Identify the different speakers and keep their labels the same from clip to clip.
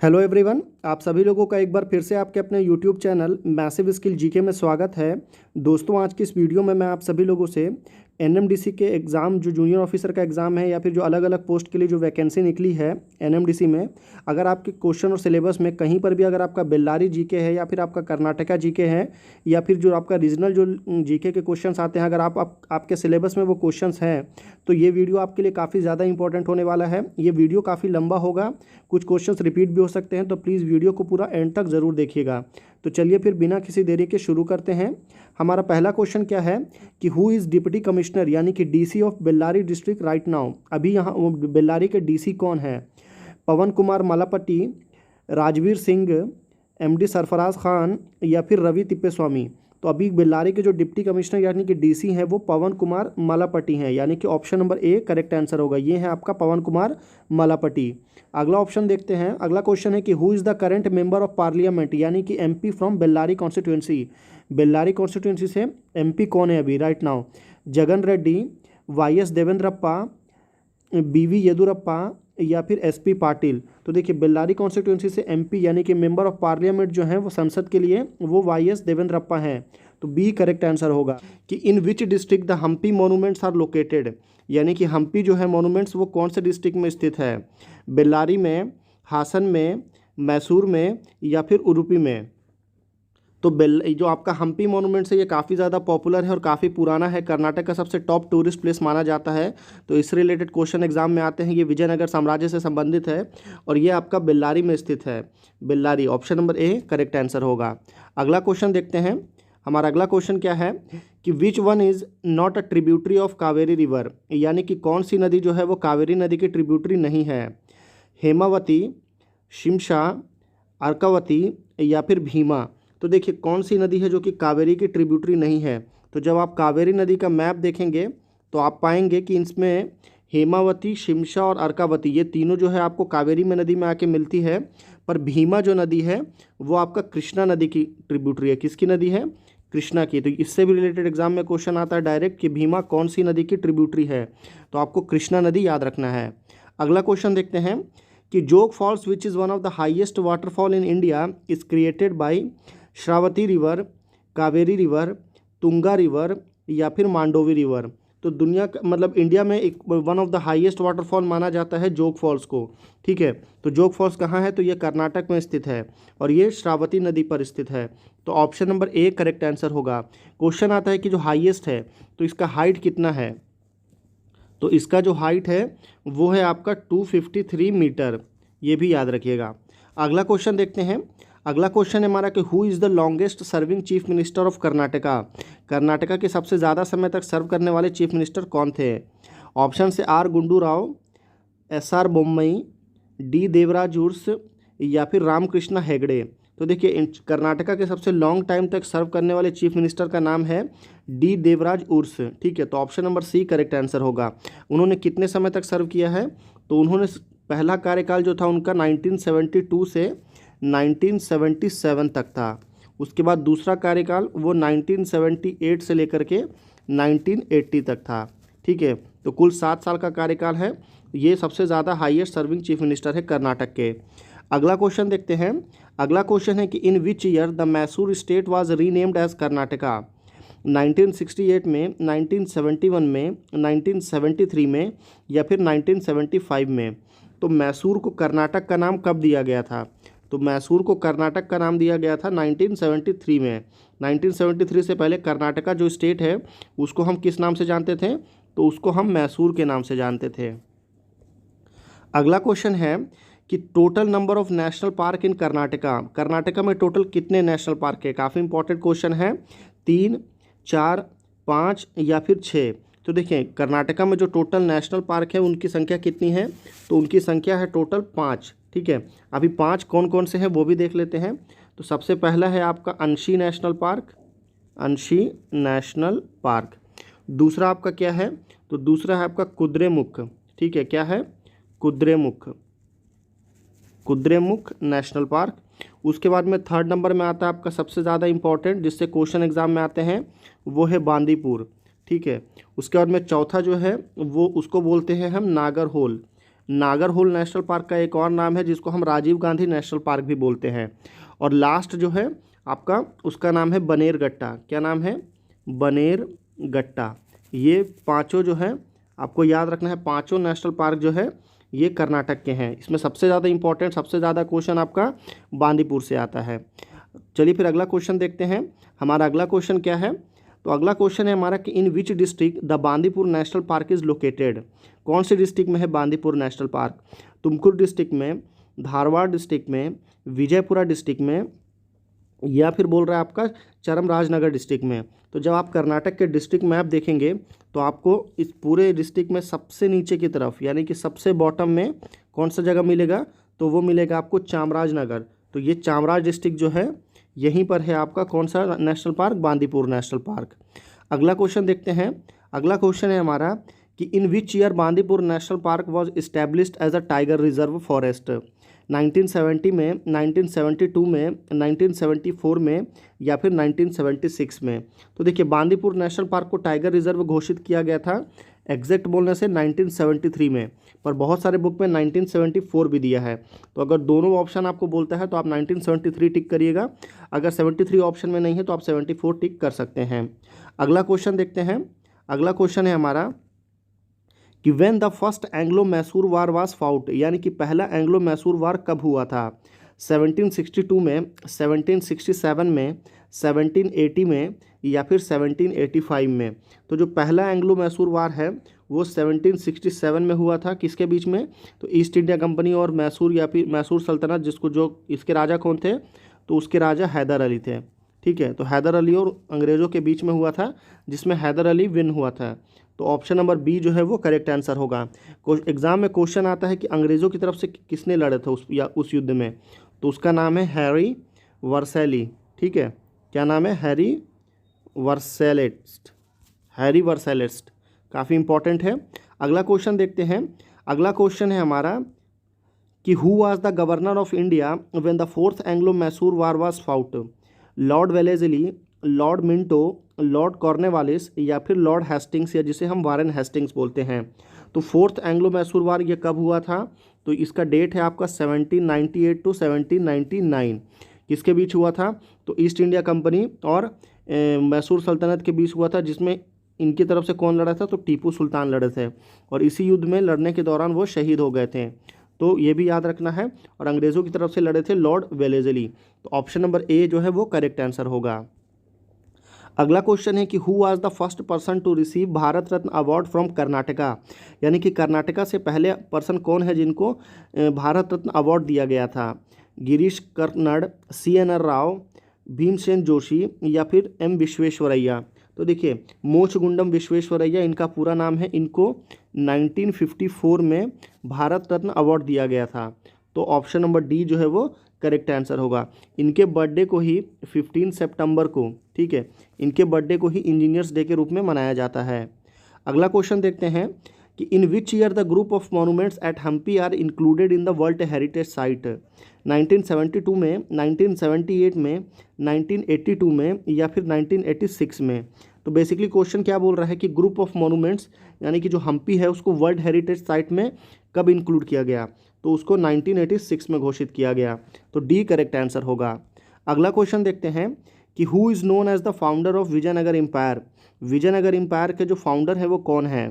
Speaker 1: Hello everyone, आप सभी लोगों का एक बार फिर से आपके अपने YouTube channel massive skill GK में स्वागत है। दोस्तों, आज की इस वीडियो में मैं आप सभी लोगों से एनएमडीसी के एग्ज़ाम जो जूनियर ऑफिसर का एग्ज़ाम है या फिर जो अलग अलग पोस्ट के लिए जो वैकेंसी निकली है एनएमडीसी में, अगर आपके क्वेश्चन और सिलेबस में कहीं पर भी अगर आपका बेल्लारी जीके है या फिर आपका कर्नाटका जीके है या फिर जो आपका रीजनल जो जीके के क्वेश्चंस आते हैं, अगर आपके सिलेबस में वो क्वेश्चंस हैं तो ये वीडियो आपके लिए काफ़ी ज़्यादा इंपॉर्टेंट होने वाला है। ये वीडियो काफ़ी लंबा होगा, कुछ क्वेश्चंस रिपीट भी हो सकते हैं, तो प्लीज़ वीडियो को पूरा एंड तक ज़रूर देखिएगा। तो चलिए फिर बिना किसी देरी के शुरू करते हैं। हमारा पहला क्वेश्चन क्या है कि हु इज़ डिप्टी कमिश्नर यानी कि DC of Bellary district right now. अभी यहाँ बेल्लारी के डीसी कौन है? पवन कुमार मलापट्टी, राजवीर सिंह, एमडी सरफराज खान या फिर रवि तिप्पेस्वामी। तो अभी बेल्लारी के जो डिप्टी कमिश्नर यानी कि डीसी हैं वो पवन कुमार मलापट्टी हैं, यानी कि option number A correct answer होगा। ये है आपका पवन कुमार मलापट्टी। अगला ऑप्शन देखते हैं। अगला क्वेश्चन है कि who is the current member of parliament यानी कि MP from Bellary constituency. Bellary constituency से एमपी कौन है अभी right now? Jagan Reddy, Y S Devendrappa, B V Yeddyurappa या फिर एसपी पाटिल। तो देखिए, बेल्लारी कॉन्स्टिट्यूंसी से एमपी यानी कि मेंबर ऑफ पार्लियामेंट जो है वो संसद के लिए वो वाई एस देवेंद्रप्पा हैं। तो बी करेक्ट आंसर होगा। कि in which district the Hampi monuments are located, यानी कि हम्पी जो है मोनूमेंट्स वो कौन से डिस्ट्रिक्ट में स्थित है? बेल्लारी में, हासन में, मैसूर में या फिर उडुपी में। तो जो आपका हम्पी मोनूमेंट्स है ये काफ़ी ज़्यादा पॉपुलर है और काफ़ी पुराना है, कर्नाटक का सबसे टॉप टूरिस्ट प्लेस माना जाता है। तो इस रिलेटेड क्वेश्चन एग्जाम में आते हैं। ये विजयनगर साम्राज्य से संबंधित है और ये आपका बेल्लारी में स्थित है। Bellary, option number A correct answer होगा। अगला क्वेश्चन देखते हैं। हमारा अगला क्वेश्चन क्या है कि which one is not a tributary of Kaveri river, यानी कि कौन सी नदी जो है वो कावेरी नदी की ट्रिब्यूटरी नहीं है? हेमावती, शिमशा, अर्कावती या फिर भीमा। तो देखिए, कौन सी नदी है जो कि कावेरी की ट्रिब्यूटरी नहीं है? तो जब आप कावेरी नदी का मैप देखेंगे तो आप पाएंगे कि इसमें हेमावती, शिमशा और अर्कावती ये तीनों जो है आपको कावेरी में नदी में आके मिलती है, पर भीमा जो नदी है वो आपका कृष्णा नदी की ट्रिब्यूटरी है। किसकी नदी है? कृष्णा की। तो इससे भी रिलेटेड एग्जाम में क्वेश्चन आता है डायरेक्ट कि भीमा कौन सी नदी की ट्रिब्यूटरी है, तो आपको कृष्णा नदी याद रखना है। अगला क्वेश्चन देखते हैं कि Jog falls which is one of the highest waterfall in India is created by Sharavati river, Kaveri river, Tunga river या फिर मांडोवी रिवर। तो दुनिया का मतलब इंडिया में एक one of the highest waterfall माना जाता है जोग फॉल्स को। ठीक है, तो जोग फॉल्स कहाँ है? तो ये कर्नाटक में स्थित है और ये श्रावती नदी पर स्थित है। तो option number A correct answer होगा। क्वेश्चन आता है कि जो हाईएस्ट है तो इसका हाइट कितना है? तो इसका जो हाइट है वो है आपका 253 मीटर, ये भी याद रखिएगा। अगला क्वेश्चन देखते हैं। अगला क्वेश्चन है हमारा कि who is the longest serving chief minister of Karnataka. Karnataka के सबसे ज़्यादा समय तक सर्व करने वाले चीफ मिनिस्टर कौन थे? ऑप्शन से R Gundu Rao, S R Bommai, D Devaraj Urs या फिर रामकृष्णा हेगड़े। तो देखिए, कर्नाटका के सबसे लॉन्ग टाइम तक सर्व करने वाले चीफ मिनिस्टर का नाम है डी देवराज उर्स। ठीक है, तो option number C correct answer होगा। उन्होंने कितने समय तक सर्व किया है? तो उन्होंने पहला कार्यकाल जो था उनका 1972 से 1977 तक था। उसके बाद दूसरा कार्यकाल वो 1978 से लेकर के 1980 तक था। ठीक है, तो कुल 7 साल का कार्यकाल है। ये सबसे ज़्यादा हाईएस्ट सर्विंग चीफ मिनिस्टर है कर्नाटक के। अगला क्वेश्चन देखते हैं। अगला क्वेश्चन है कि in which year the Mysore state was renamed as Karnataka. 1968 में, 1971 में, 1973 में या फिर 1975 में। तो मैसूर को कर्नाटक का नाम कब दिया गया था? तो मैसूर को कर्नाटक का नाम दिया गया था 1973 में। 1973 से पहले कर्नाटका जो स्टेट है उसको हम किस नाम से जानते थे? तो उसको हम मैसूर के नाम से जानते थे। अगला क्वेश्चन है कि total number of national park इन कर्नाटका। कर्नाटका में टोटल कितने नेशनल पार्क है? काफ़ी इंपॉर्टेंट क्वेश्चन है। 3, 4, 5 या फिर 6। तो देखिए, कर्नाटका में जो टोटल नेशनल पार्क है उनकी संख्या कितनी है? तो उनकी संख्या है टोटल 5। ठीक है, अभी 5 कौन कौन से हैं वो भी देख लेते हैं। तो सबसे पहला है आपका अंशी नेशनल पार्क, अंशी नेशनल पार्क। दूसरा आपका क्या है? तो दूसरा है आपका कुद्रेमुख। ठीक है, क्या है? Kudremukh, Kudremukh national park. उसके बाद में थर्ड नंबर में आता है आपका सबसे ज़्यादा इंपॉर्टेंट जिससे क्वेश्चन एग्जाम में आते हैं, वो है बांदीपुर। ठीक है, उसके बाद में चौथा जो है वो उसको बोलते हैं हम नागरहोल, नागरहोल नेशनल पार्क का एक और नाम है जिसको हम राजीव गांधी नेशनल पार्क भी बोलते हैं। और लास्ट जो है आपका उसका नाम है बनेरगट्टा। क्या नाम है? बनेरगट्टा। ये पांचों जो है आपको याद रखना है, पांचों नेशनल पार्क जो है ये कर्नाटक के हैं। इसमें सबसे ज़्यादा इंपॉर्टेंट, सबसे ज़्यादा क्वेश्चन आपका बांदीपुर से आता है। चलिए फिर अगला क्वेश्चन देखते हैं। हमारा अगला क्वेश्चन क्या है? तो अगला क्वेश्चन है हमारा कि in which district the Bandipur national park is located. कौन से डिस्ट्रिक्ट में है Bandipur national park? Tumkur district में, धारवाड़ डिस्ट्रिक्ट में, विजयपुरा डिस्ट्रिक्ट में, या फिर बोल रहा है आपका चामराजनगर डिस्ट्रिक्ट में। तो जब आप कर्नाटक के डिस्ट्रिक्ट मैप देखेंगे तो आपको इस पूरे डिस्ट्रिक्ट में सबसे नीचे की तरफ यानी कि सबसे बॉटम में कौन सा जगह मिलेगा? तो वो मिलेगा आपको चामराजनगर। तो ये चामराज डिस्ट्रिक्ट जो है यहीं पर है आपका कौन सा national park? Bandipur national park. अगला क्वेश्चन देखते हैं। अगला क्वेश्चन है हमारा कि in which year Bandipur national park was established as a tiger reserve forest. 1970 में, 1972 में, 1974 में, या फिर 1976 में। तो देखिए बांदीपुर नेशनल पार्क को टाइगर रिजर्व घोषित किया गया था एग्जैक्ट बोलने से 1973 में, पर बहुत सारे बुक में 1974 भी दिया है। तो अगर दोनों ऑप्शन आपको बोलता है तो आप 1973 टिक करिएगा, अगर 73 ऑप्शन में नहीं है तो आप 74 टिक कर सकते हैं। अगला क्वेश्चन देखते हैं। अगला क्वेश्चन है हमारा कि when the first Anglo Mysore war was fought, यानी कि पहला एंग्लो मैसूर वार कब हुआ था? 1762 में, 1767 में, 1780 में, या फिर 1785 में। तो जो पहला एंग्लो मैसूर वार है वो 1767 में हुआ था। किसके बीच में? तो ईस्ट इंडिया कंपनी और मैसूर या फिर मैसूर सल्तनत, जिसको जो इसके राजा कौन थे? तो उसके राजा हैदर अली थे। ठीक है, तो हैदर अली और अंग्रेज़ों के बीच में हुआ था जिसमें हैदर अली विन हुआ था। तो ऑप्शन नंबर बी जो है वो करेक्ट आंसर होगा। एग्जाम में क्वेश्चन आता है कि अंग्रेज़ों की तरफ से किसने लड़े थे उस युद्ध में, तो उसका नाम है हैरी वर्सेली। ठीक है, क्या नाम है? हैरी वर्सेलिस्ट। हैरी वर्सेलिस्ट काफ़ी इंपॉर्टेंट है। अगला क्वेश्चन देखते हैं। अगला क्वेश्चन है हमारा कि who was the governor of India when the fourth Anglo Mysore war was fought? Lord Wellesley, Lord Minto, Lord Cornwallis, या फिर लॉर्ड हेस्टिंग्स, या जिसे हम वारेन हेस्टिंग्स बोलते हैं। तो फोर्थ एंग्लो मैसूर वार ये कब हुआ था? तो इसका डेट है आपका 1798 टू 1799। किसके बीच हुआ था? तो ईस्ट इंडिया कंपनी और मैसूर सल्तनत के बीच हुआ था, जिसमें इनकी तरफ से कौन लड़ा था? तो टीपू सुल्तान लड़े थे, और इसी युद्ध में लड़ने के दौरान वो शहीद हो गए थे। तो ये भी याद रखना है। और अंग्रेज़ों की तरफ से लड़े थे लॉर्ड वेलेजली। तो ऑप्शन नंबर ए जो है वो करेक्ट आंसर होगा। अगला क्वेश्चन है कि who was the first person to receive Bharat Ratna award from Karnataka, यानी कि कर्नाटका से पहले पर्सन कौन है जिनको भारत रत्न अवार्ड दिया गया था? गिरीश कर्नाड, CNR राव, भीमसेन जोशी, या फिर M विश्वेश्वरैया। तो देखिए मोक्षगुंडम विश्वेश्वरैया इनका पूरा नाम है। इनको 1954 में भारत रत्न अवार्ड दिया गया था। तो ऑप्शन नंबर डी जो है वो करेक्ट आंसर होगा। इनके बर्थडे को ही 15 सितंबर को, ठीक है, इनके बर्थडे को ही इंजीनियर्स डे के रूप में मनाया जाता है। अगला क्वेश्चन देखते हैं कि in which year the group of monuments at Hampi are included in the world heritage site? 1972 में, 1978 में, 1982 में, या फिर 1986 में। तो बेसिकली क्वेश्चन क्या बोल रहा है कि ग्रुप ऑफ मॉन्यूमेंट्स यानी कि जो हम्पी है उसको वर्ल्ड हेरिटेज साइट में कब इंक्लूड किया गया? तो उसको 1986 में घोषित किया गया। तो डी करेक्ट आंसर होगा। अगला क्वेश्चन देखते हैं कि who is known as the founder of Vijayanagara empire? Vijayanagara empire के जो फाउंडर है वो कौन है?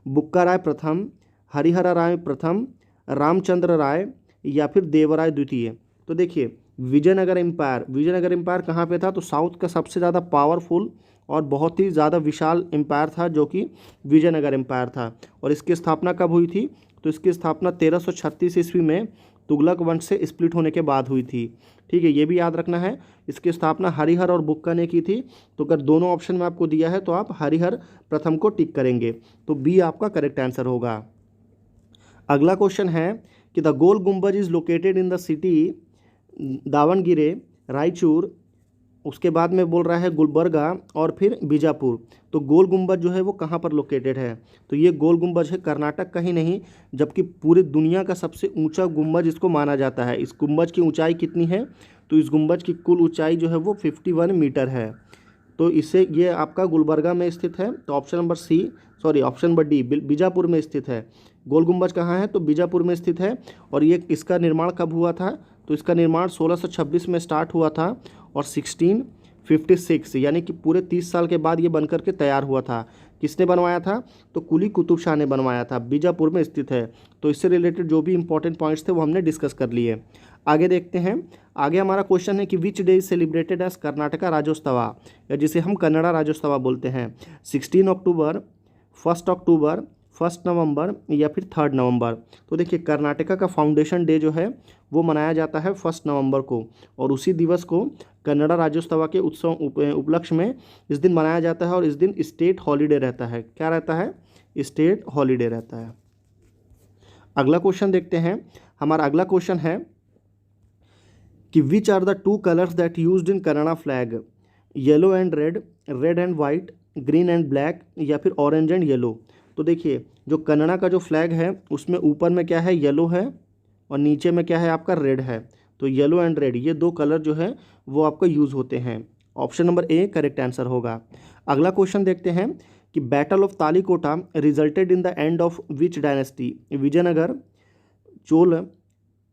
Speaker 1: बुक्का राय प्रथम, हरिहर राय प्रथम, रामचंद्र राय, या फिर देवराय द्वितीय। तो देखिए विजयनगर एम्पायर कहाँ पे था? तो साउथ का सबसे ज़्यादा पावरफुल और बहुत ही ज़्यादा विशाल एम्पायर था जो कि विजयनगर एम्पायर था। और इसकी स्थापना कब हुई थी? तो इसकी स्थापना 1336 ईस्वी में तुगलक वंश से स्प्लिट होने के बाद हुई थी। ठीक है, ये भी याद रखना है। इसकी स्थापना हरिहर और बुक्का ने की थी। तो अगर दोनों ऑप्शन में आपको दिया है तो आप हरिहर प्रथम को टिक करेंगे। तो बी आपका करेक्ट आंसर होगा। अगला क्वेश्चन है कि the Gol Gumbaz is located in the city Davanagere, Raichur, उसके बाद में बोल रहा है गुलबर्गा और फिर बीजापुर। तो गोल गुम्बज जो है वो कहाँ पर लोकेटेड है? तो ये गोल गुम्बज है कर्नाटक का ही नहीं जबकि पूरी दुनिया का सबसे ऊंचा गुम्बज इसको माना जाता है। इस गुम्बज की ऊंचाई कितनी है? तो इस गुम्बज की कुल ऊंचाई जो है वो 51 मीटर है। तो इससे ये आपका गुलबर्गा में स्थित है। तो ऑप्शन नंबर डी बीजापुर में स्थित है। गोल गुंबज कहाँ है? तो बीजापुर में स्थित है। और ये इसका निर्माण कब हुआ था? तो इसका निर्माण 1626 में स्टार्ट हुआ था और 1656 यानी कि पूरे 30 साल के बाद ये बनकर के तैयार हुआ था। किसने बनवाया था? तो कुली कुतुब शाह ने बनवाया था। बीजापुर में स्थित है। तो इससे रिलेटेड जो भी इंपॉर्टेंट पॉइंट्स थे वो हमने डिस्कस कर लिए। आगे देखते हैं। आगे हमारा क्वेश्चन है कि which day is celebrated as Karnataka Rajyotsava, या जिसे हम कन्नड़ा राज्योत्सव बोलते हैं। 16 अक्टूबर, 1 अक्टूबर, 1 नवंबर या फिर 3 नवंबर। तो देखिए कर्नाटका का फाउंडेशन डे जो है वो मनाया जाता है 1 नवंबर को, और उसी दिवस को कन्नड़ा राज्योत्सव के उत्सव उपलक्ष्य में इस दिन मनाया जाता है। और इस दिन स्टेट हॉलीडे रहता है। क्या रहता है? स्टेट हॉलीडे रहता है। अगला क्वेश्चन देखते हैं। हमारा अगला क्वेश्चन है कि which are the 2 colours that used in Kannada flag? Yellow and red, red and white, green and black या फिर ऑरेंज एंड येलो। तो देखिए जो कन्नड़ा का जो फ्लैग है उसमें ऊपर में क्या है? येलो है, और नीचे में क्या है? आपका रेड है। तो येलो एंड रेड ये 2 कलर जो है वो आपका यूज़ होते हैं। Option number A correct answer होगा। अगला क्वेश्चन देखते हैं कि battle of Talikota resulted in the end of which dynasty? Vijayanagara, Chola,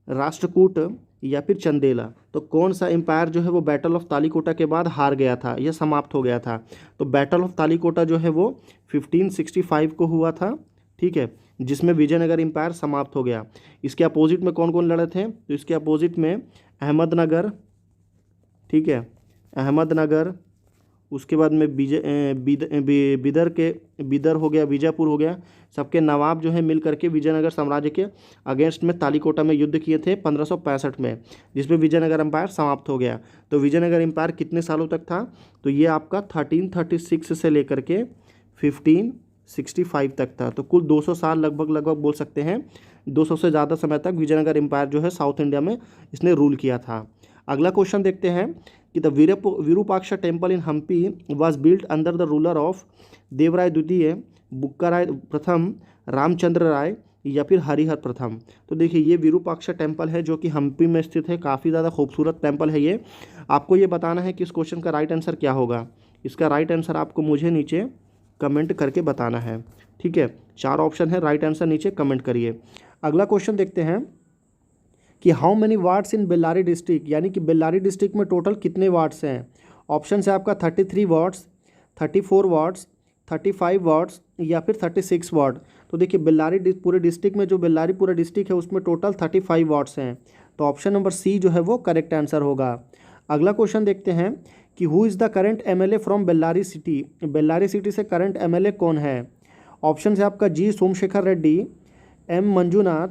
Speaker 1: Rashtrakuta या फिर चंदेला। तो कौन सा एम्पायर जो है वो बैटल ऑफ तालीकोटा के बाद हार गया था, यह समाप्त हो गया था? तो बैटल ऑफ तालीकोटा जो है वो 1565 को हुआ था, ठीक है, जिसमें विजयनगर एम्पायर समाप्त हो गया। इसके अपोजिट में कौन कौन लड़े थे? तो इसके अपोजिट में अहमदनगर, ठीक है, अहमदनगर, उसके बाद में बिदर हो गया, बीजापुर हो गया। सबके नवाब जो है मिल करके विजयनगर साम्राज्य के अगेंस्ट में तालीकोटा में युद्ध किए थे 1565 में, जिसमें विजयनगर एम्पायर समाप्त हो गया। तो विजयनगर एम्पायर कितने सालों तक था? तो ये आपका 1336 से लेकर के 1565 तक था। तो कुल 200 साल लगभग बोल सकते हैं, 200 से ज़्यादा समय तक विजयनगर एम्पायर जो है साउथ इंडिया में इसने रूल किया था। अगला क्वेश्चन देखते हैं कि the Virupaksha temple in Hampi was built under the ruler of Devaraya द्वितीय, बुक्काराय प्रथम, रामचंद्र राय या फिर हरिहर प्रथम। तो देखिए ये विरूपाक्षा टेम्पल है जो कि हम्पी में स्थित है। काफ़ी ज़्यादा खूबसूरत टेम्पल है ये। आपको ये बताना है कि इस क्वेश्चन का राइट आंसर क्या होगा। इसका राइट आंसर आपको मुझे नीचे कमेंट करके बताना है, ठीक है। 4 ऑप्शन है, राइट आंसर नीचे कमेंट करिए। अगला क्वेश्चन देखते हैं कि how many wards in Bellary district, यानी कि बेल्लारी डिस्ट्रिक्ट में टोटल कितने वार्ड्स हैं। ऑप्शन है आपका 33 वार्ड्स, 34 वार्ड्स, 35 वार्ड्स या फिर 36 वार्ड। तो देखिए बेल्लारी पूरे डिस्ट्रिक्ट में, जो बेल्लारी पूरा डिस्ट्रिक्ट है उसमें टोटल 35 वार्ड्स हैं। तो ऑप्शन नंबर सी जो है वो करेक्ट आंसर होगा। अगला क्वेश्चन देखते हैं कि who is the current MLA from Bellary city. Bellary city से करंट एमएलए कौन है? ऑप्शन है आपका जी सोमशेखर रेड्डी, एम मंजूनाथ,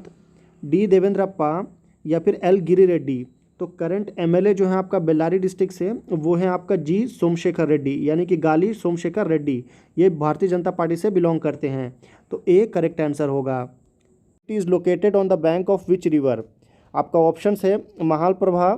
Speaker 1: डी देवेंद्रप्पा या फिर एल गिरी रेड्डी। तो करंट एमएलए जो है आपका बेल्लारी डिस्ट्रिक्ट से वो है आपका जी सोमशेखर रेड्डी, यानी कि गाली सोमशेखर रेड्डी। ये भारतीय जनता पार्टी से बिलोंग करते हैं। तो ए करेक्ट आंसर होगा। It is located on the bank of which river. आपका ऑप्शन है महालप्रभा,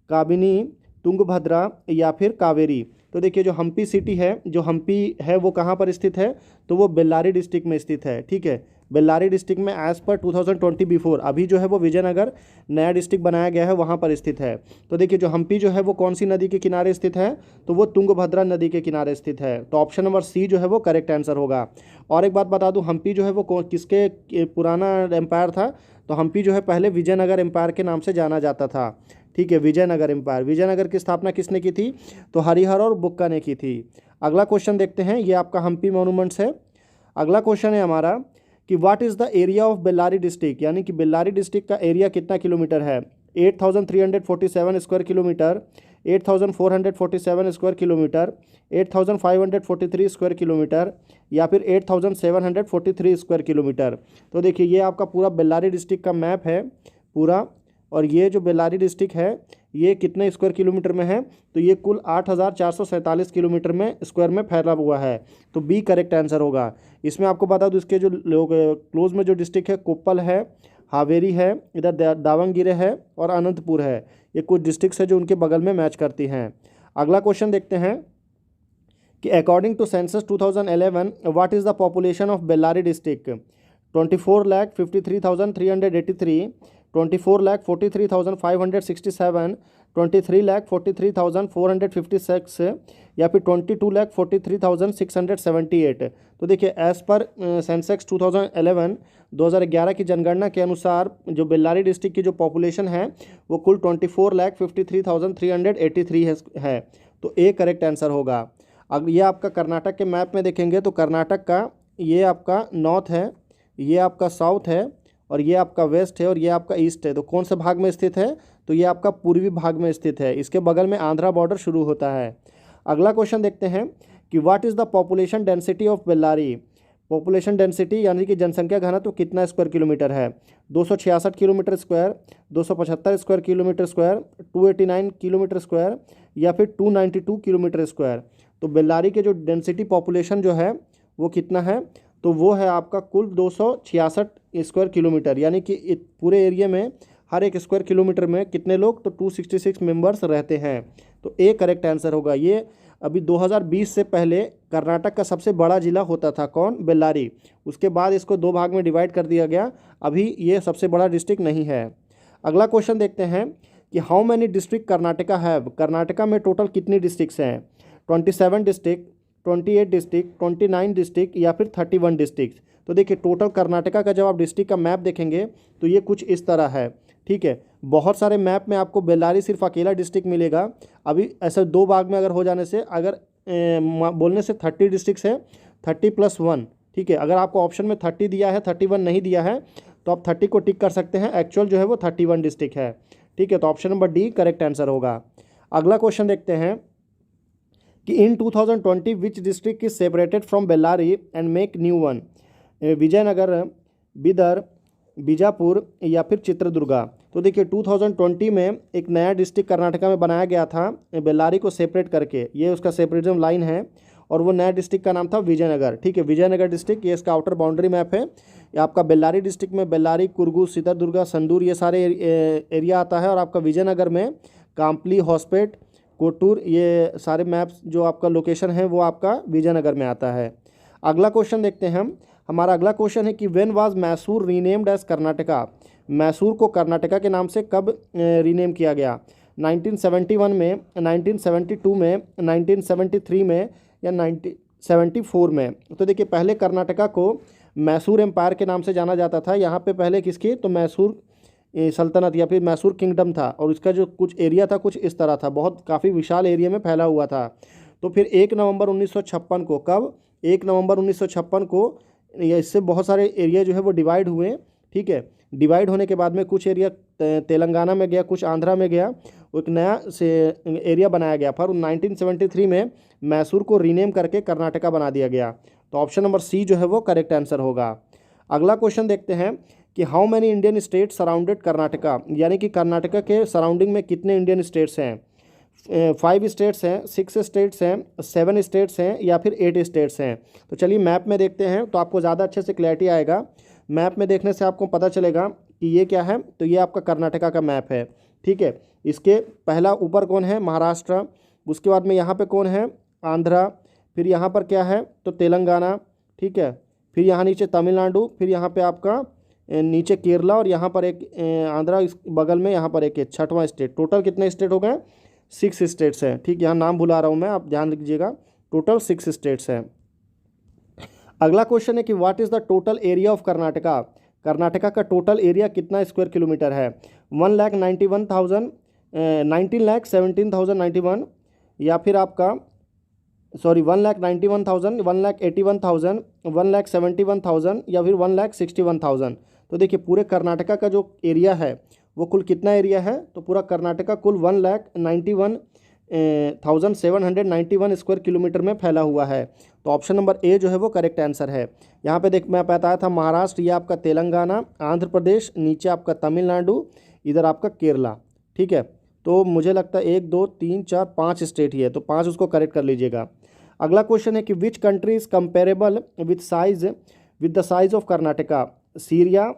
Speaker 1: काबिनी, तुंगभद्रा या फिर कावेरी। तो देखिए जो हम्पी सिटी है, जो हम्पी है वो कहाँ पर स्थित है? तो वो बेल्लारी डिस्ट्रिक्ट में स्थित है, ठीक है। बेल्लारी डिस्ट्रिक्ट में एज़ पर 2020 बिफोर, अभी जो है वो विजयनगर नया डिस्ट्रिक्ट बनाया गया है, वहाँ पर स्थित है। तो देखिए जो हम्पी जो है वो कौन सी नदी के किनारे स्थित है? तो वो तुंगभद्रा नदी के किनारे स्थित है। तो ऑप्शन नंबर सी जो है वो करेक्ट आंसर होगा। और एक बात बता दूँ, हम्पी जो है वो किसके पुराना एम्पायर था? तो हम्पी जो है पहले विजयनगर एम्पायर के नाम से जाना जाता था, ठीक है। विजयनगर एम्पायर, विजयनगर की स्थापना किसने की थी? तो हरिहर और बुक्का ने की थी। अगला क्वेश्चन देखते हैं, ये आपका हम्पी मॉन्यूमेंट्स है। अगला क्वेश्चन है हमारा कि what is the area of Bellary district, यानी कि बेल्लारी डिस्ट्रिक्ट का एरिया कितना किलोमीटर है? 8347 square kilometre, 8447 square kilometre, 8543 square kilometre या फिर 8743 स्क्वायर किलोमीटर। तो देखिए ये आपका पूरा बेल्लारी डिस्ट्रिक्ट का मैप है पूरा, और ये जो बेल्लारी डिस्ट्रिक्ट है ये कितने स्क्वायर किलोमीटर में है? तो ये कुल 8447 किलोमीटर में स्क्वायर में फैला हुआ है। तो बी करेक्ट आंसर होगा। इसमें आपको बता दूँ इसके जो लोग क्लोज में जो डिस्ट्रिक्ट है, कोप्पल है, हावेरी है, इधर दावणगेरे है और अनंतपुर है। ये कुछ डिस्ट्रिक्ट्स है जो उनके बगल में मैच करती हैं। अगला क्वेश्चन देखते हैं कि according to census 2011 what is the population of Bellary district? 24,53,383, 24,43,567, 23,43,456 या फिर 22,43,678। तो देखिए एज़ पर सेंसेक्स 2011 की जनगणना के अनुसार जो बेल्लारी डिस्ट्रिक्ट की जो पॉपुलेशन है वो कुल 24,53,383 है। तो ए करेक्ट आंसर होगा। अब ये आपका कर्नाटक के मैप में देखेंगे तो कर्नाटक का ये आपका नॉर्थ है, ये आपका साउथ है और ये आपका वेस्ट है और ये आपका ईस्ट है। तो कौन से भाग में स्थित है? तो ये आपका पूर्वी भाग में स्थित है। इसके बगल में आंध्रा बॉर्डर शुरू होता है। अगला क्वेश्चन देखते हैं कि what is the population density of Bellary. Population density यानी कि जनसंख्या घनत्व कितना स्क्वायर किलोमीटर है? 266 kilometre square, 275 square kilometre square, 289 kilometre square या फिर 292 किलोमीटर स्क्वायर। तो बेल्लारी के जो डेंसिटी पॉपुलेशन जो है वो कितना है? तो वो है आपका कुल 266 स्क्वायर किलोमीटर, यानी कि पूरे एरिया में हर एक स्क्वायर किलोमीटर में कितने लोग? तो 266 मेंबर्स रहते हैं। तो ए करेक्ट आंसर होगा। ये अभी 2020 से पहले कर्नाटक का सबसे बड़ा जिला होता था कौन? बेल्लारी। उसके बाद इसको दो भाग में डिवाइड कर दिया गया। अभी ये सबसे बड़ा डिस्ट्रिक्ट नहीं है। अगला क्वेश्चन देखते हैं कि how many district Karnataka have. Karnataka में टोटल कितनी डिस्ट्रिक्ट्स हैं? 27 डिस्ट्रिक्ट, 28 डिस्ट्रिक्ट, 29 डिस्ट्रिक्ट या फिर 31 डिस्ट्रिक्ट। तो देखिए टोटल कर्नाटका का जब आप डिस्ट्रिक्ट का मैप देखेंगे तो ये कुछ इस तरह है। ठीक है, बहुत सारे मैप में आपको बेल्लारी सिर्फ अकेला डिस्ट्रिक्ट मिलेगा। अभी ऐसे दो भाग में अगर हो जाने से अगर बोलने से 30 डिस्ट्रिक्ट है, 30+1। ठीक है, अगर आपको ऑप्शन में 30 दिया है, 31 नहीं दिया है तो आप 30 को टिक कर सकते हैं। एक्चुअल जो है वो 31 डिस्ट्रिक्ट है। ठीक है, तो option number D correct answer होगा। अगला क्वेश्चन देखते हैं कि in 2020 which district is separated from Bellary and make new one. Vijayanagara, Bidar, Bijapur या फिर चित्रदुर्गा। तो देखिए 2020 में एक नया डिस्ट्रिक्ट कर्नाटका में बनाया गया था बेल्लारी को सेपरेट करके। ये उसका सेपरेटिज्म लाइन है और वो नया डिस्ट्रिक्ट का नाम था विजयनगर। ठीक है, विजयनगर डिस्ट्रिक्ट, ये इसका आउटर बाउंड्री मैप है। ये आपका बेल्लारी डिस्ट्रिक्ट में बेल्लारी, कुर्गू, चित्रदुर्गा, संदूर ये सारे एरिया आता है और आपका विजयनगर में काम्पली, हॉस्पेट, कोटूर ये सारे मैप्स जो आपका लोकेशन है वो आपका विजयनगर में आता है। अगला क्वेश्चन देखते हैं हम। हमारा अगला क्वेश्चन है कि when was Mysore renamed as Karnataka. Mysore को कर्नाटका के नाम से कब रीनेम किया गया? 1971 में, 1972 में, 1973 में या 1974 में। तो देखिए पहले कर्नाटका को मैसूर एम्पायर के नाम से जाना जाता था। यहाँ पे पहले किसकी? तो मैसूर सल्तनत या फिर मैसूर किंगडम था और इसका जो कुछ एरिया था कुछ इस तरह था, बहुत काफ़ी विशाल एरिया में फैला हुआ था। तो फिर 1 नवंबर 1956 को, कब? 1 नवंबर 1956 को या इससे बहुत सारे एरिया जो है वो डिवाइड हुए। ठीक है, डिवाइड होने के बाद में कुछ एरिया तेलंगाना में गया, कुछ आंध्रा में गया, एक नया से एरिया बनाया गया। फिर 1973 में मैसूर को रीनेम करके कर्नाटका बना दिया गया। तो ऑप्शन नंबर सी जो है वो करेक्ट आंसर होगा। अगला क्वेश्चन देखते हैं कि how many Indian state surrounded Karnataka, यानी कि कर्नाटका के सराउंडिंग में कितने इंडियन स्टेट्स हैं? 5 स्टेट्स हैं, 6 स्टेट्स हैं, 7 स्टेट्स हैं या फिर 8 स्टेट्स हैं। तो चलिए मैप में देखते हैं तो आपको ज़्यादा अच्छे से क्लैरिटी आएगा। मैप में देखने से आपको पता चलेगा कि ये क्या है। तो ये आपका कर्नाटका का मैप है। ठीक है, इसके पहला ऊपर कौन है? महाराष्ट्र। उसके बाद में यहाँ पे कौन है? आंध्रा। फिर यहाँ पर क्या है? तो तेलंगाना। ठीक है, फिर यहाँ नीचे तमिलनाडु, फिर यहाँ पे आपका नीचे केरला और यहाँ पर एक आंध्रा, इस बगल में यहाँ पर एक 6वां स्टेट। टोटल कितने स्टेट हो गए? 6 स्टेट्स हैं। ठीक, यहाँ नाम भुला रहा हूँ मैं, आप ध्यान रखिएगा। टोटल 6 स्टेट्स हैं। अगला क्वेश्चन है कि what is the total area of Karnataka. Karnataka का टोटल एरिया कितना स्क्वायर किलोमीटर है? 1,91,000, 19,17,091 या फिर आपका 1,91,000, 1,81,000, 1,71,000 या फिर 1,61,000। तो देखिए पूरे कर्नाटका का जो एरिया है वो कुल कितना एरिया है? तो पूरा कर्नाटका कुल 1,91,791 स्क्वायर किलोमीटर में फैला हुआ है। तो ऑप्शन नंबर ए जो है वो करेक्ट आंसर है। यहाँ पे देख मैं बताया था महाराष्ट्र, ये आपका तेलंगाना, आंध्र प्रदेश, नीचे आपका तमिलनाडु, इधर आपका केरला। ठीक है, तो मुझे लगता है 1, 2, 3, 4, 5 स्टेट ही है, तो 5 उसको करेक्ट कर लीजिएगा। अगला क्वेश्चन है कि which country is comparable with the size of Karnataka. Syria,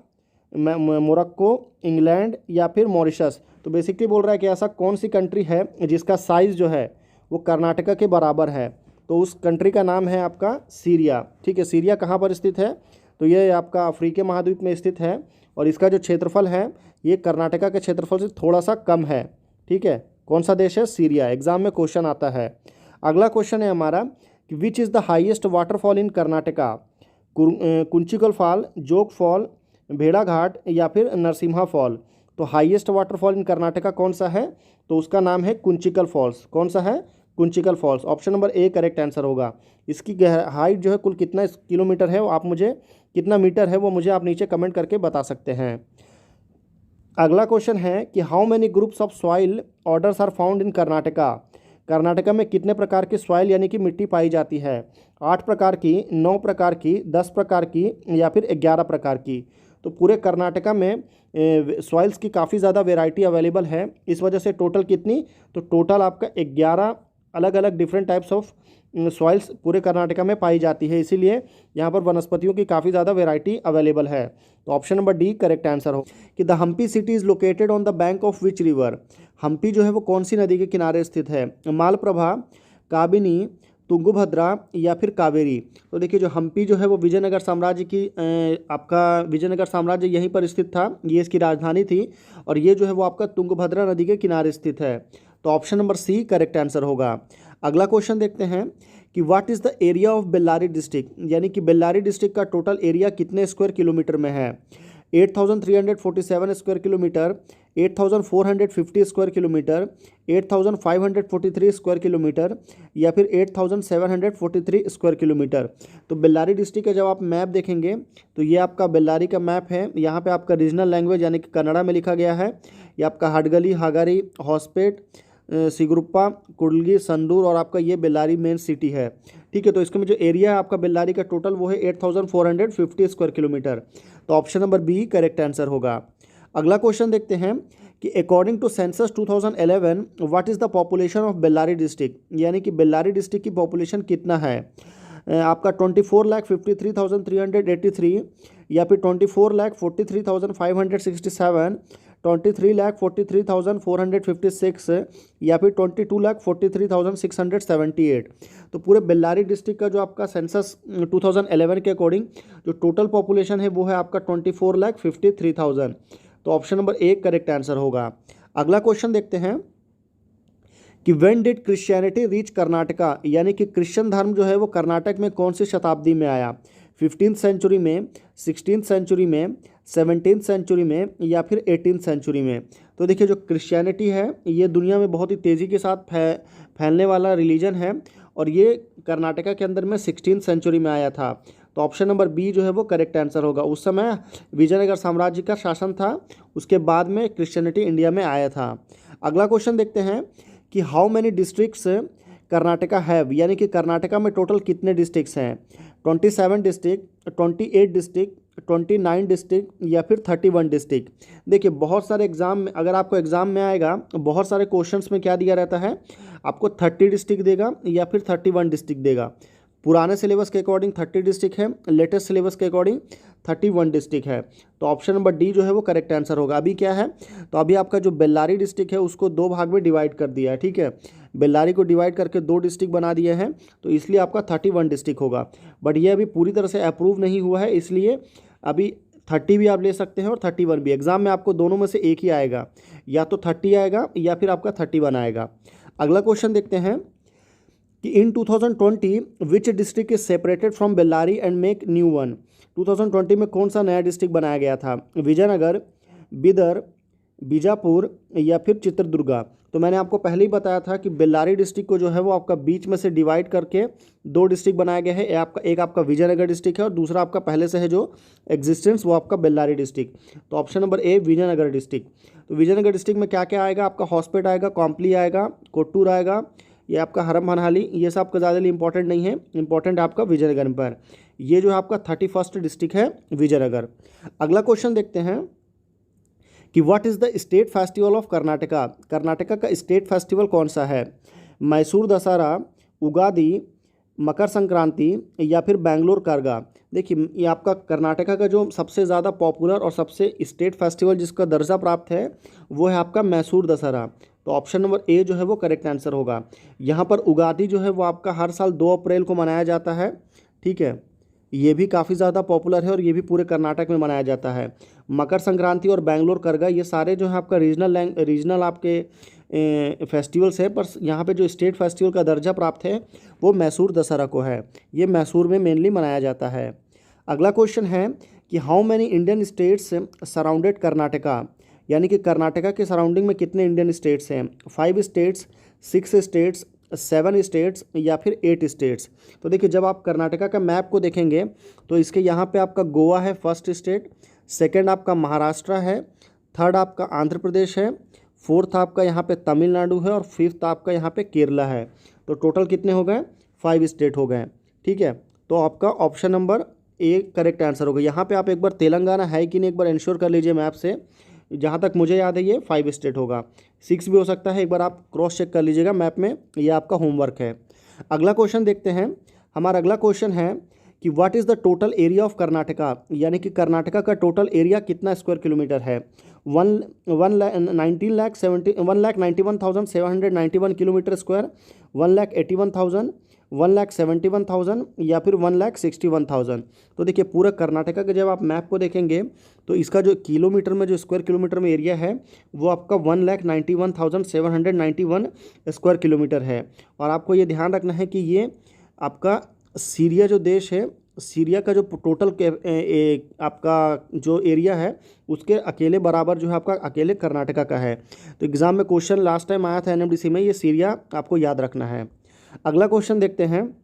Speaker 1: Morocco, England या फिर मॉरिशस। तो बेसिकली बोल रहा है कि ऐसा कौन सी कंट्री है जिसका साइज़ जो है वो कर्नाटका के बराबर है। तो उस कंट्री का नाम है आपका सीरिया। ठीक है, सीरिया कहाँ पर स्थित है? तो ये आपका अफ्रीकी महाद्वीप में स्थित है और इसका जो क्षेत्रफल है ये कर्नाटका के क्षेत्रफल से थोड़ा सा कम है। ठीक है, कौन सा देश है? सीरिया। एग्जाम में क्वेश्चन आता है। अगला क्वेश्चन है हमारा कि which is the highest waterfall in Karnataka? Kunchikal fall, जोग फॉल, भेड़ाघाट या फिर नरसिम्हा फॉल। तो हाईएस्ट वाटरफॉल इन कर्नाटका कौन सा है? तो उसका नाम है कुंचिकल फॉल्स। कौन सा है? Kunchikal falls. Option number A correct answer होगा। इसकी हाइट जो है कुल कितना किलोमीटर है वो आप मुझे, कितना मीटर है वो मुझे आप नीचे कमेंट करके बता सकते हैं। अगला क्वेश्चन है कि how many groups of soil orders are found in Karnataka? Karnataka में कितने प्रकार की सॉइल यानी कि मिट्टी पाई जाती है? 8 प्रकार की, 9 प्रकार की, 10 प्रकार की या फिर 11 प्रकार की। तो पूरे कर्नाटका में सॉइल्स की काफ़ी ज़्यादा वेराइटी अवेलेबल है। इस वजह से टोटल कितनी, तो टोटल आपका 11 अलग अलग डिफरेंट टाइप्स ऑफ सॉइल्स पूरे कर्नाटका में पाई जाती है। इसीलिए यहाँ पर वनस्पतियों की काफ़ी ज़्यादा वेराइटी अवेलेबल है। तो option number D correct answer हो कि the Hampi city is located on the bank of which river? Hampi जो है वो कौन सी नदी के किनारे स्थित है? मालप्रभा, काबिनी, तुंगभद्रा या फिर कावेरी। तो देखिए जो हम्पी जो है वो विजयनगर साम्राज्य की आपका विजयनगर साम्राज्य यहीं पर स्थित था, ये इसकी राजधानी थी। और ये जो है वो आपका तुंगभद्रा नदी के किनारे स्थित है। तो option number C correct answer होगा। अगला क्वेश्चन देखते हैं कि what is the area of Bellary district? यानी कि बेल्लारी डिस्ट्रिक्ट का टोटल एरिया कितने स्क्वायर किलोमीटर में है? 8347 square kilometre, 8450 square kilometre, 8543 square kilometre या फिर 8743 स्क्वायर किलोमीटर। तो बेल्लारी डिस्ट्रिक्ट का जब आप मैप देखेंगे तो ये आपका बेल्लारी का मैप है। यहाँ पे आपका रीजनल लैंग्वेज यानी कि कन्नड़ा में लिखा गया है। ये आपका हडगली, हागारी, हॉस्पेट, सिगरुप्पा, कुडलगी, संदूर और आपका ये बेल्लारी मेन सिटी है। ठीक है, तो इसके में जो एरिया है आपका बेल्लारी का टोटल वो है 8450 स्क्वायर किलोमीटर। तो option number B correct answer होगा। अगला क्वेश्चन देखते हैं कि according to census 2011 what is the population of Bellary district? यानी कि बेल्लारी डिस्ट्रिक्ट की पॉपुलेशन कितना है? आपका 24,53,383 या फिर 24,43,567, 23,43,456 या फिर 22,43,678। तो पूरे बेल्लारी डिस्ट्रिक्ट का जो आपका सेंसस 2011 के अकॉर्डिंग जो टोटल पॉपुलेशन है वो है आपका 24,53,000। तो option number A correct answer होगा। अगला क्वेश्चन देखते हैं कि when did Christianity reach Karnataka? यानी कि क्रिश्चियन धर्म जो है वो कर्नाटक में कौन सी शताब्दी में आया? 15th सेंचुरी में, 16th सेंचुरी में, 17th सेंचुरी में या फिर 18th सेंचुरी में। तो देखिए जो क्रिश्चियनिटी है ये दुनिया में बहुत ही तेज़ी के साथ फैलने वाला रिलीजन है और ये कर्नाटका के अंदर में 16th सेंचुरी में आया था। तो ऑप्शन नंबर बी जो है वो करेक्ट आंसर होगा। उस समय विजयनगर साम्राज्य का शासन था, उसके बाद में क्रिश्चियनिटी इंडिया में आया था। अगला क्वेश्चन देखते हैं कि how many districts Karnataka have? यानी कि कर्नाटका में टोटल कितने डिस्ट्रिक्ट्स हैं? 27 डिस्ट्रिक्ट, 28 डिस्ट्रिक्ट, 29 डिस्ट्रिक्ट या फिर 31 डिस्ट्रिक्ट। देखिए बहुत सारे एग्जाम में, अगर आपको एग्जाम में आएगा बहुत सारे क्वेश्चंस में क्या दिया रहता है, आपको 30 डिस्ट्रिक्ट देगा या फिर 31 डिस्ट्रिक्ट देगा। पुराने सिलेबस के अकॉर्डिंग 30 डिस्ट्रिक्ट है, लेटेस्ट सिलेबस के अकॉर्डिंग 31 डिस्ट्रिक्ट है। तो ऑप्शन नंबर डी जो है वो करेक्ट आंसर होगा। अभी क्या है, तो अभी आपका जो बेल्लारी डिस्ट्रिक्ट है उसको 2 भाग में डिवाइड कर दिया है। ठीक है, बेल्लारी को डिवाइड करके 2 डिस्ट्रिक्ट बना दिए हैं, तो इसलिए आपका 31 डिस्ट्रिक्ट होगा। बट ये अभी पूरी तरह से अप्रूव नहीं हुआ है, इसलिए अभी 30 भी आप ले सकते हैं और 31 भी। एग्जाम में आपको दोनों में से एक ही आएगा, या तो 30 आएगा या फिर आपका 31 आएगा। अगला क्वेश्चन देखते हैं कि in 2020 which district is separated from Bellary and make new one? 2020 में कौन सा नया डिस्ट्रिक्ट बनाया गया था? विजयनगर, बीदर, बीजापुर या फिर चित्रदुर्गा। तो मैंने आपको पहले ही बताया था कि बेल्लारी डिस्ट्रिक्ट को जो है वो आपका बीच में से डिवाइड करके 2 डिस्ट्रिक्ट बनाया गया है। एक आपका विजयनगर डिस्ट्रिक्ट है और दूसरा आपका पहले से है जो एग्जिस्टेंस वो आपका बेल्लारी डिस्ट्रिक्ट। तो option number A Vijayanagara district. तो विजयनगर डिस्ट्रिक्ट में क्या क्या आएगा? आपका हॉस्पेट आएगा, कॉम्पली आएगा, कोट्टूर आएगा, ये आपका हरम मनहाली, ये सब आपका ज़्यादा इंपॉर्टेंट नहीं है, इंपॉर्टेंट आपका विजयनगर पर। ये जो है आपका 31st डिस्ट्रिक्ट है विजयनगर। अगला क्वेश्चन देखते हैं कि what is the state festival of Karnataka? Karnataka का स्टेट फेस्टिवल कौन सा है? मैसूर दशहरा, उगादी, मकर संक्रांति या फिर बेंगलोर करगा। देखिए ये आपका कर्नाटका का जो सबसे ज़्यादा पॉपुलर और सबसे स्टेट फेस्टिवल जिसका दर्जा प्राप्त है वो है आपका मैसूर दशहरा। तो ऑप्शन नंबर ए जो है वो करेक्ट आंसर होगा। यहाँ पर उगादी जो है वो आपका हर साल 2 अप्रैल को मनाया जाता है। ठीक है, ये भी काफ़ी ज़्यादा पॉपुलर है और ये भी पूरे कर्नाटक में मनाया जाता है। मकर संक्रांति और बेंगलोर करगा, ये सारे जो है आपका रीजनल आपके फेस्टिवल्स है, पर यहाँ पे जो स्टेट फेस्टिवल का दर्जा प्राप्त है वो मैसूर दशहरा को है। ये मैसूर में मेनली मनाया जाता है। अगला क्वेश्चन है कि how many Indian states surrounded Karnataka, यानी कि कर्नाटका के सराउंडिंग में कितने इंडियन स्टेट्स हैं? 5 स्टेट्स, 6 स्टेट्स, 7 स्टेट्स या फिर 8 स्टेट्स। तो देखिए जब आप कर्नाटका का मैप को देखेंगे तो इसके यहाँ पे आपका गोवा है फर्स्ट स्टेट, सेकंड आपका महाराष्ट्र है, थर्ड आपका आंध्र प्रदेश है, फोर्थ आपका यहाँ पे तमिलनाडु है और फिफ्थ आपका यहाँ पे केरला है। तो टोटल कितने हो गए? 5 स्टेट हो गए। ठीक है, तो आपका option number A correct answer होगा। यहाँ पे आप एक बार तेलंगाना है कि नहीं एक बार इंश्योर कर लीजिए मैप से। जहाँ तक मुझे याद है ये 5 स्टेट होगा, 6 भी हो सकता है, एक बार आप क्रॉस चेक कर लीजिएगा मैप में, ये आपका होमवर्क है। अगला क्वेश्चन देखते हैं। हमारा अगला क्वेश्चन है कि what is the total area of Karnataka, यानी कि कर्नाटका का टोटल एरिया कितना स्क्वायर किलोमीटर है? 1,91,791 किलोमीटर स्क्वायर, 1,81,000, 1,71,000 या फिर 1,61,000। तो देखिए पूरा कर्नाटका के जब आप मैप को देखेंगे तो इसका जो किलोमीटर में जो स्क्वायर किलोमीटर में एरिया है वो आपका 1,91,791 स्क्वायर किलोमीटर है। और आपको ये ध्यान रखना है कि ये आपका सीरिया जो देश है, सीरिया का जो टोटल आपका जो एरिया है उसके अकेले बराबर जो है आपका अकेले कर्नाटका का है। तो एग्ज़ाम में क्वेश्चन लास्ट टाइम आया था एनएमडीसी में, ये सीरिया आपको याद रखना है। अगला क्वेश्चन देखते हैं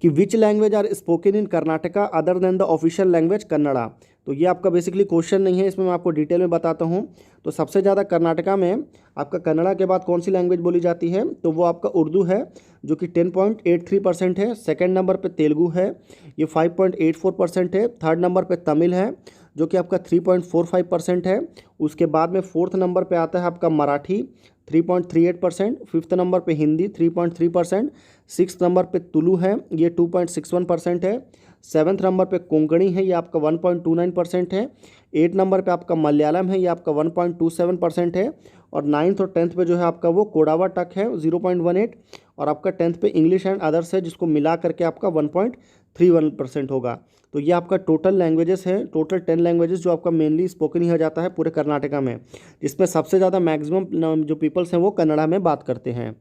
Speaker 1: कि which language are spoken in Karnataka other than the official language Kannada. तो ये आपका बेसिकली क्वेश्चन नहीं है, इसमें मैं आपको डिटेल में बताता हूँ। तो सबसे ज़्यादा कर्नाटका में आपका कन्नड़ा के बाद कौन सी लैंग्वेज बोली जाती है? तो वो आपका उर्दू है जो कि 10.83% है। सेकंड नंबर पे तेलुगु है, ये 5.84% है। थर्ड नंबर पे तमिल है जो कि आपका 3.45% है। उसके बाद में फोर्थ नंबर पे आता है आपका मराठी 3.38%। फिफ्थ नंबर पे हिंदी 3.3%। सिक्स नंबर पे तुलु है, ये 2.61% है। सेवन्थ नंबर पे कोंकणी है, ये आपका 1.29% है। 8 नंबर पे आपका मलयालम है, ये आपका 1.27% है। और 9th और 10th पे जो है आपका वो कोडावा टक है 0.18। और आपका 10th पे इंग्लिश एंड अदर्स है जिसको मिला करके आपका 1.31% होगा। तो ये आपका टोटल लैंग्वेजेस है, टोटल 10 लैंग्वेजेस जो आपका मेनली स्पोकन ही हो जाता है पूरे कर्नाटका में, जिसमें सबसे ज़्यादा मैक्सिमम जो पीपल्स हैं वो कन्नड़ा में बात करते हैं।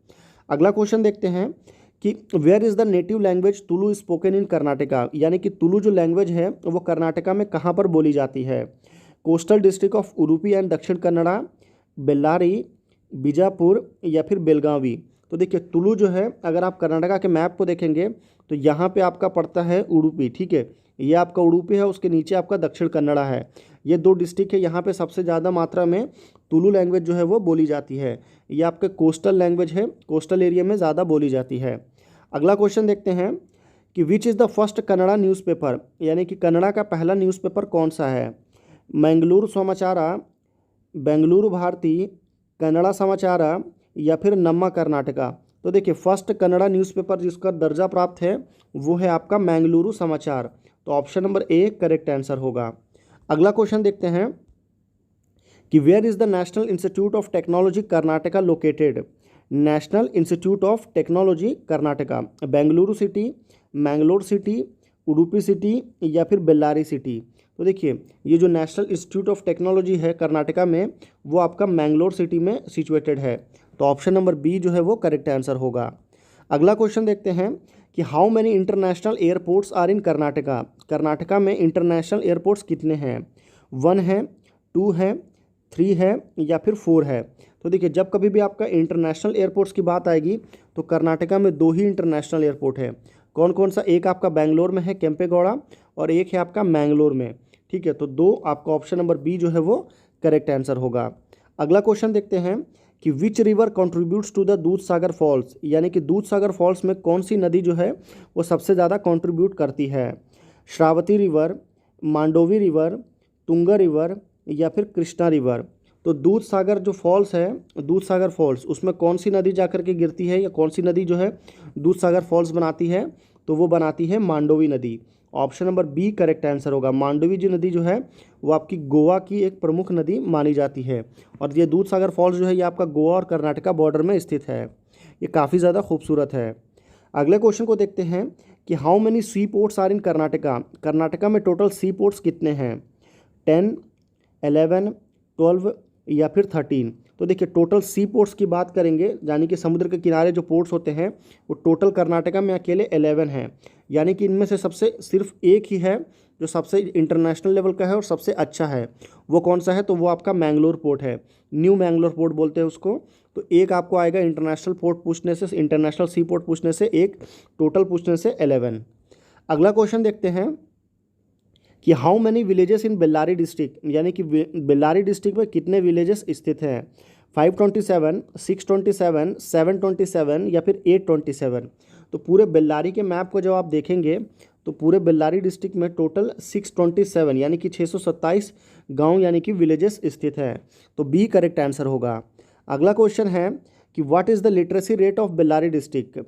Speaker 1: अगला क्वेश्चन देखते हैं कि where is the native language Tulu spoken in Karnataka, यानी कि तुलु जो लैंग्वेज है वो कर्नाटका में कहाँ पर बोली जाती है? Coastal district of Udupi and दक्षिण कन्नड़ा, बेल्लारी, बीजापुर या फिर बेलगावी। तो देखिए तुलु जो है अगर आप कर्नाटका के मैप को देखेंगे तो यहाँ पे आपका पड़ता है उडुपी। ठीक है, ये आपका उडुपी है, उसके नीचे आपका दक्षिण कन्नड़ा है। ये 2 डिस्ट्रिक्ट है, यहाँ पे सबसे ज़्यादा मात्रा में तुलु लैंग्वेज जो है वो बोली जाती है। ये आपके कोस्टल लैंग्वेज है, कोस्टल एरिया में ज़्यादा बोली जाती है। अगला क्वेश्चन देखते हैं कि which is the first Kannada newspaper, यानी कि कन्नड़ा का पहला न्यूज़पेपर कौन सा है? मंगलूर समाचारा, बेंगलुरु भारती, कन्नड़ा समाचारा या फिर नम्मा कर्नाटका। तो देखिए फर्स्ट कन्नड़ा न्यूज़पेपर जिसका दर्जा प्राप्त है वो है आपका मंगलुरु समाचार। तो option number A correct answer होगा। अगला क्वेश्चन देखते हैं कि where is the national institute of technology Karnataka located? National institute of technology Karnataka Bengaluru city, Mangalore city, Udupi city या फिर बेल्लारी सिटी। तो देखिए ये जो नेशनल इंस्टीट्यूट ऑफ टेक्नोलॉजी है कर्नाटका में वो आपका मैंगलोर सिटी में सिचुएटेड है। तो ऑप्शन नंबर बी जो है वो करेक्ट आंसर होगा। अगला क्वेश्चन देखते हैं कि how many international airports are in Karnataka. Karnataka में इंटरनेशनल एयरपोर्ट्स कितने हैं? 1 है, 2 है, 3 है या फिर 4 है। तो देखिए जब कभी भी आपका इंटरनेशनल एयरपोर्ट्स की बात आएगी तो कर्नाटका में 2 ही इंटरनेशनल एयरपोर्ट है। कौन कौन सा? एक आपका बेंगलोर में है केम्पेगौड़ा और एक है आपका मैंगलोर में। ठीक है, तो 2 आपका ऑप्शन नंबर बी जो है वो करेक्ट आंसर होगा। अगला क्वेश्चन देखते हैं कि which river contributes to the Dudhsagar false, यानी कि दूध सागर फॉल्स में कौन सी नदी जो है वो सबसे ज़्यादा कंट्रीब्यूट करती है? Shravati river, Mandovi river, Tunga river या फिर कृष्णा रिवर। तो दूध सागर जो फॉल्स है, दूध सागर फॉल्स, उसमें कौन सी नदी जाकर के गिरती है या कौन सी नदी जो है दूध सागर फॉल्स बनाती है? तो वो बनाती है मांडोवी नदी। Option number B correct answer होगा। मांडोवी जो नदी जो है वो आपकी गोवा की एक प्रमुख नदी मानी जाती है और ये दूध सागर फॉल्स जो है ये आपका गोवा और कर्नाटका बॉर्डर में स्थित है। ये काफ़ी ज़्यादा खूबसूरत है। अगले क्वेश्चन को देखते हैं कि how many sea ports are in Karnataka. Karnataka में टोटल सी पोर्ट्स कितने हैं? 10, 11, 12 या फिर 13। तो देखिए टोटल सी पोर्ट्स की बात करेंगे, यानी कि समुद्र के किनारे जो पोर्ट्स होते हैं वो टोटल कर्नाटका में अकेले 11 हैं। यानी कि इनमें से सबसे सिर्फ एक ही है जो सबसे इंटरनेशनल लेवल का है और सबसे अच्छा है। वो कौन सा है? तो वो आपका मैंगलोर पोर्ट है, न्यू मैंगलोर पोर्ट बोलते हैं उसको। तो एक आपको आएगा इंटरनेशनल पोर्ट पूछने से, इंटरनेशनल सी पोर्ट पूछने से एक, टोटल पूछने से 11। अगला क्वेश्चन देखते हैं कि how many villages in Bellary district, यानी कि बेल्लारी डिस्ट्रिक्ट में कितने विलेजेस स्थित हैं? 527, 627, 727 या फिर 827। तो पूरे बेल्लारी के मैप को जब आप देखेंगे तो पूरे बेल्लारी डिस्ट्रिक्ट में टोटल 627 यानी कि 627 गांव यानी कि विलेजेस स्थित हैं। तो बी करेक्ट आंसर होगा। अगला क्वेश्चन है कि what is the literacy rate of Bellary district?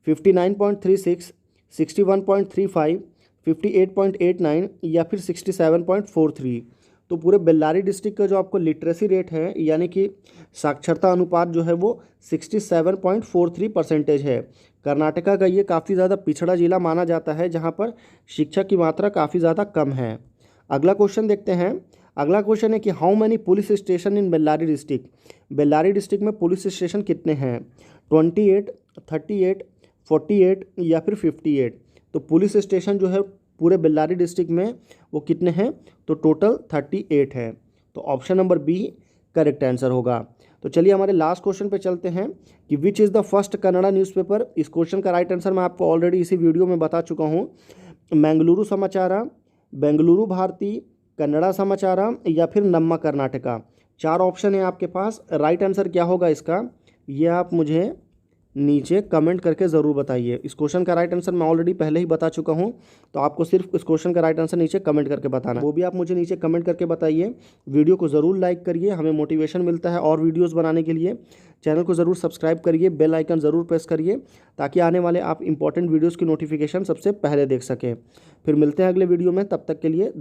Speaker 1: 59.36, 61.35, 58.89 या फिर 67.43। तो पूरे बेल्लारी डिस्ट्रिक्ट का जो आपको लिटरेसी रेट है यानी कि साक्षरता अनुपात जो है वो 67.43% है। कर्नाटका का ये काफ़ी ज़्यादा पिछड़ा जिला माना जाता है जहाँ पर शिक्षा की मात्रा काफ़ी ज़्यादा कम है। अगला क्वेश्चन देखते हैं। अगला क्वेश्चन है कि how many police station in Bellary district? Bellary district में पुलिस स्टेशन कितने हैं? 28, 38, 48 या फिर 58। तो पुलिस स्टेशन जो है पूरे बेल्लारी डिस्ट्रिक्ट में वो कितने हैं? तो टोटल 38 है। तो option number B correct answer होगा। तो चलिए हमारे लास्ट क्वेश्चन पे चलते हैं कि which is the first Kannada newspaper. इस क्वेश्चन का राइट आंसर मैं आपको ऑलरेडी इसी वीडियो में बता चुका हूँ। मैंगलुरु समाचार, बेंगलुरु भारती, कन्नड़ा समाचार या फिर नम्मा कर्नाटका। 4 ऑप्शन है आपके पास। राइट आंसर क्या होगा इसका, ये आप मुझे नीचे कमेंट करके ज़रूर बताइए। इस क्वेश्चन का राइट आंसर मैं ऑलरेडी पहले ही बता चुका हूं, तो आपको सिर्फ इस क्वेश्चन का राइट आंसर नीचे कमेंट करके बताना, वो भी आप मुझे नीचे कमेंट करके बताइए। वीडियो को ज़रूर लाइक करिए, हमें मोटिवेशन मिलता है और वीडियोस बनाने के लिए। चैनल को ज़रूर सब्सक्राइब करिए, बेल आइकन ज़रूर प्रेस करिए ताकि आने वाले आप इंपॉर्टेंट वीडियोज़ की नोटिफिकेशन सबसे पहले देख सकें। फिर मिलते हैं अगले वीडियो में, तब तक के लिए